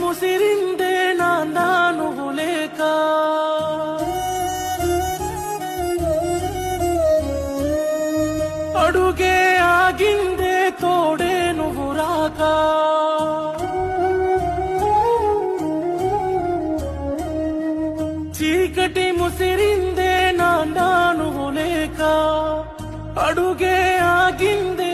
ముసిరిందే నాన్నా నువ్వు లేక, అడుగే ఆగిందే తోడే నువ్వు రాక, చీకటి ముసిరిందే నాన్నా నువ్వు లేక, అడుగే ఆగిందే